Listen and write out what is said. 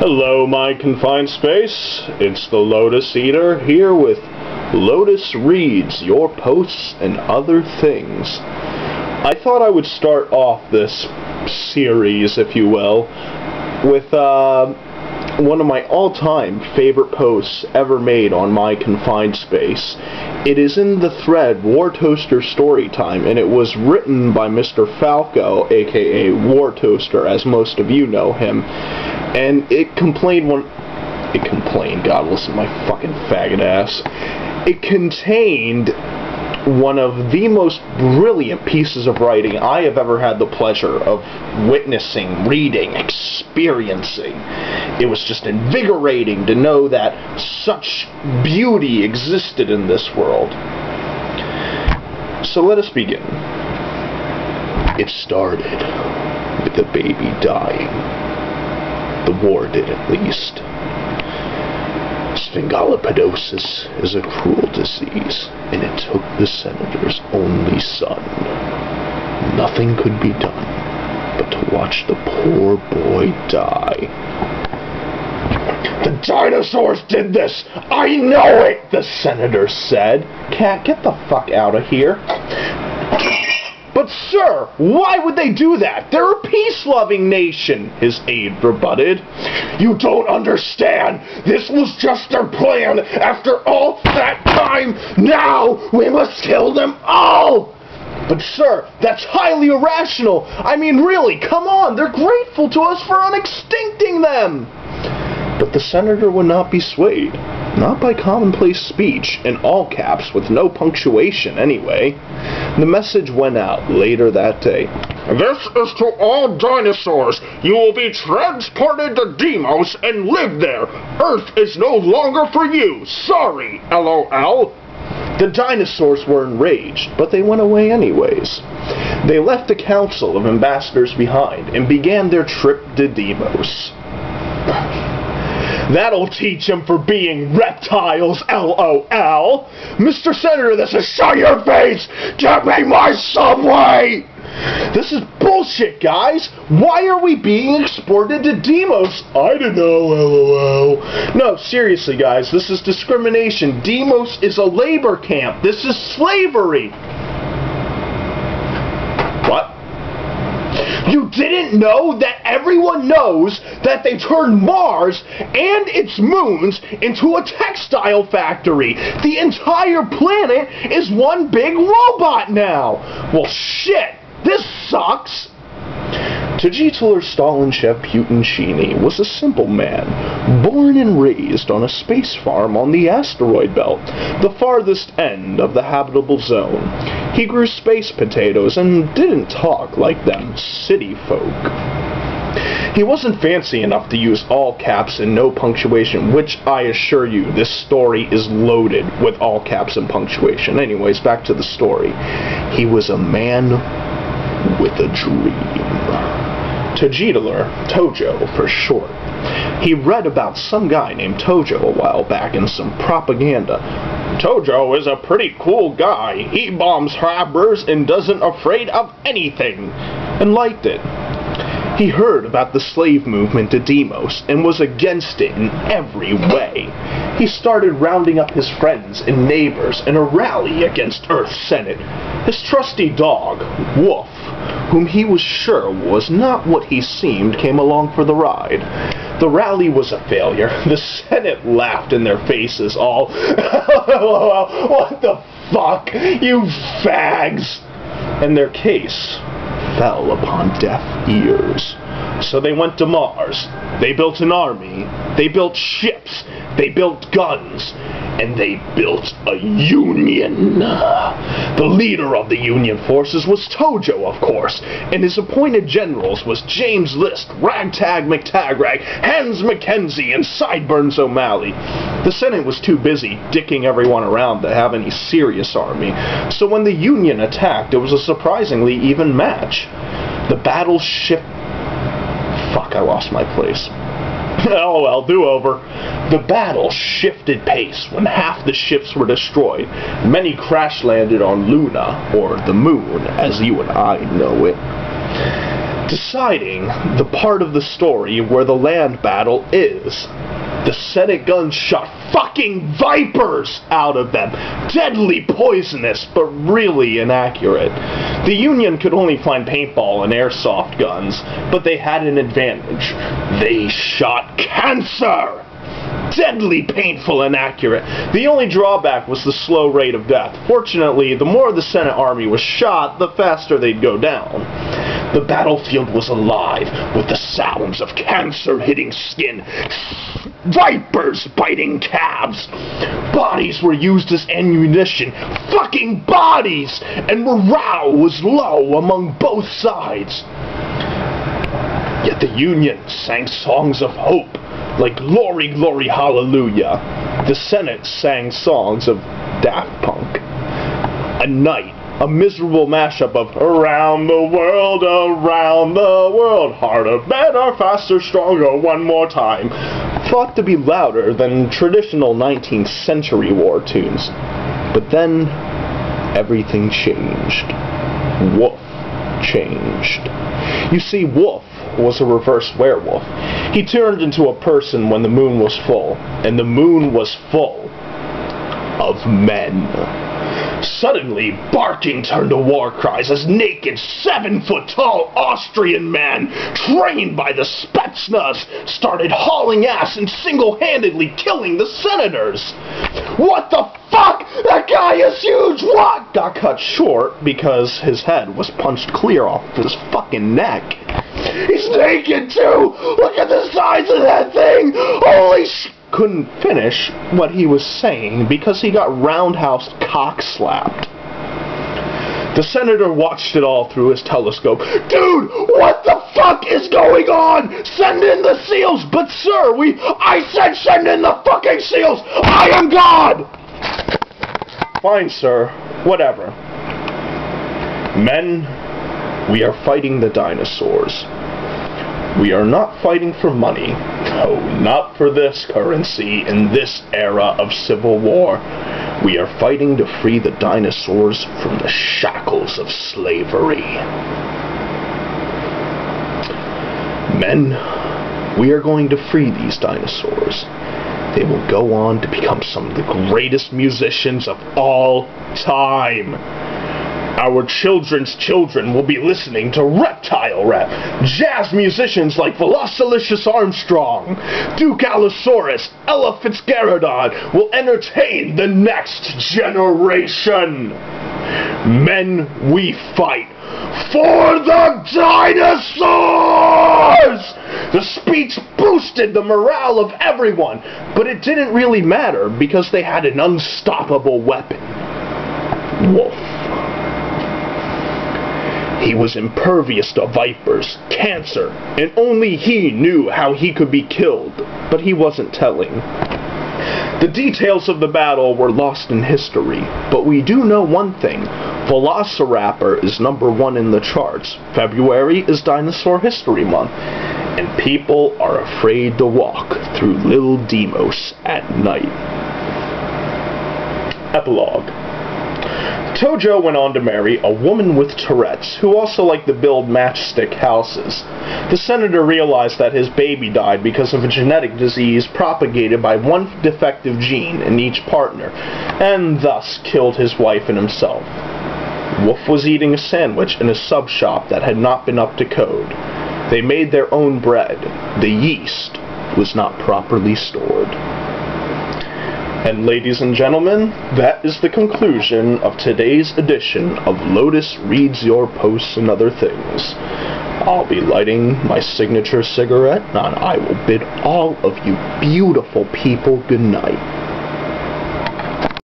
Hello, my confined space. It's the Lotus Eater here with Lotus Reads, your posts and other things. I thought I would start off this series, if you will, with one of my all-time favorite posts ever made on my confined space. It is in the thread War Toaster Storytime, and it was written by Mr. Falco, aka War Toaster, as most of you know him. And it complained, God, listen to my fucking faggot ass. It contained one of the most brilliant pieces of writing I have ever had the pleasure of witnessing, reading, experiencing. It was just invigorating to know that such beauty existed in this world. So let us begin. It started with a baby dying. The war did, at least. Sphingolipidosis is a cruel disease, and it took the senator's only son. Nothing could be done but to watch the poor boy die. "The dinosaurs did this! I know it!" the senator said. "Cat, get the fuck out of here." "But sir, why would they do that? They're a peace-loving nation," his aide rebutted. "You don't understand. This was just their plan. After all that time, now we must kill them all." "But sir, that's highly irrational. I mean, really, come on. They're grateful to us for unextincting them." But the senator would not be swayed. Not by commonplace speech, in all caps, with no punctuation anyway. The message went out later that day. "This is to all dinosaurs. You will be transported to Deimos and live there. Earth is no longer for you. Sorry, LOL. The dinosaurs were enraged, but they went away anyways. They left the council of ambassadors behind and began their trip to Deimos. "That'll teach them for being reptiles, LOL. Mr. Senator, this is shut your face! Get me my subway!" "This is bullshit, guys! Why are we being exported to Deimos?" "I don't know, LOL. No, seriously, guys, this is discrimination. Deimos is a labor camp. This is slavery." "What? You didn't know that everyone knows that they turned Mars and its moons into a textile factory? The entire planet is one big robot now." "Well, shit, this sucks." Titular Stalinchev Putin-Chini was a simple man, born and raised on a space farm on the asteroid belt, the farthest end of the habitable zone. He grew space potatoes and didn't talk like them city folk. He wasn't fancy enough to use all caps and no punctuation, which I assure you, this story is loaded with all caps and punctuation. Anyways, back to the story. He was a man with a dream. Titular, Tojo for short. He read about some guy named Tojo a while back in some propaganda. "Tojo is a pretty cool guy. He bombs harbors and doesn't afraid of anything," and liked it. He heard about the slave movement to Deimos and was against it in every way. He started rounding up his friends and neighbors in a rally against Earth Senate. His trusty dog, Wolf, whom he was sure was not what he seemed, came along for the ride. The rally was a failure. The Senate laughed in their faces all, "What the fuck, you fags!" And their case fell upon deaf ears. So they went to Mars. They built an army. They built ships. They built guns. And they built a union. The leader of the Union forces was Tojo, of course, and his appointed generals was James List, Ragtag McTagrag, Hans Mackenzie, and Sideburns O'Malley. The Senate was too busy dicking everyone around to have any serious army, so when the Union attacked, it was a surprisingly even match. The battleship... Fuck, I lost my place. Oh well, do-over. The battle shifted pace when half the ships were destroyed. Many crash-landed on Luna, or the moon, as you and I know it. Deciding the part of the story where the land battle is. The Senate guns shot fucking vipers out of them. Deadly poisonous, but really inaccurate. The Union could only find paintball and airsoft guns, but they had an advantage. They shot cancer! Deadly painful and accurate. The only drawback was the slow rate of death. Fortunately, the more the Senate army was shot, the faster they'd go down. The battlefield was alive with the sounds of cancer hitting skin, vipers biting calves. Bodies were used as ammunition. Fucking bodies! And morale was low among both sides. Yet the Union sang songs of hope, like Glory, Glory, Hallelujah. The Senate sang songs of Daft Punk. A night, a miserable mashup of Around the world, harder, better, faster, stronger, one more time, thought to be louder than traditional 19th century war tunes. But then, everything changed. Wolf changed. You see, Wolf was a reverse werewolf. He turned into a person when the moon was full, and the moon was full of men. Suddenly, barking turned to war cries as naked, 7-foot-tall Austrian man, trained by the Spetsnaz, started hauling ass and single-handedly killing the senators. What the fuck? That guy is huge! What? Got cut short because his head was punched clear off his fucking neck. He's naked too! Look at the size of that thing! Holy sh... Couldn't finish what he was saying because he got roundhouse cock-slapped. The senator watched it all through his telescope. Dude, what the fuck is going on? Send in the SEALs! But sir, I said send in the fucking SEALs! I am God! Fine, sir. Whatever. Men, we are fighting the dinosaurs. We are not fighting for money. No, not for this currency in this era of civil war. We are fighting to free the dinosaurs from the shackles of slavery. Men, we are going to free these dinosaurs. They will go on to become some of the greatest musicians of all time. Our children's children will be listening to reptile rap. Jazz musicians like Velocilicious Armstrong, Duke Allosaurus, Ella Fitzgerald will entertain the next generation. Men, we fight for the dinosaurs! The speech boosted the morale of everyone, but it didn't really matter because they had an unstoppable weapon. Wolf. He was impervious to vipers, cancer, and only he knew how he could be killed, but he wasn't telling. The details of the battle were lost in history, but we do know one thing. Velociraptor is #1 in the charts. February is Dinosaur History Month, and people are afraid to walk through Little Demos at night. Epilogue. Tojo went on to marry a woman with Tourette's, who also liked to build matchstick houses. The senator realized that his baby died because of a genetic disease propagated by one defective gene in each partner, and thus killed his wife and himself. Wolf was eating a sandwich in a sub shop that had not been up to code. They made their own bread. The yeast was not properly stored. And ladies and gentlemen, that is the conclusion of today's edition of Lotus Reads Your Posts and Other Things. I'll be lighting my signature cigarette, and I will bid all of you beautiful people good night.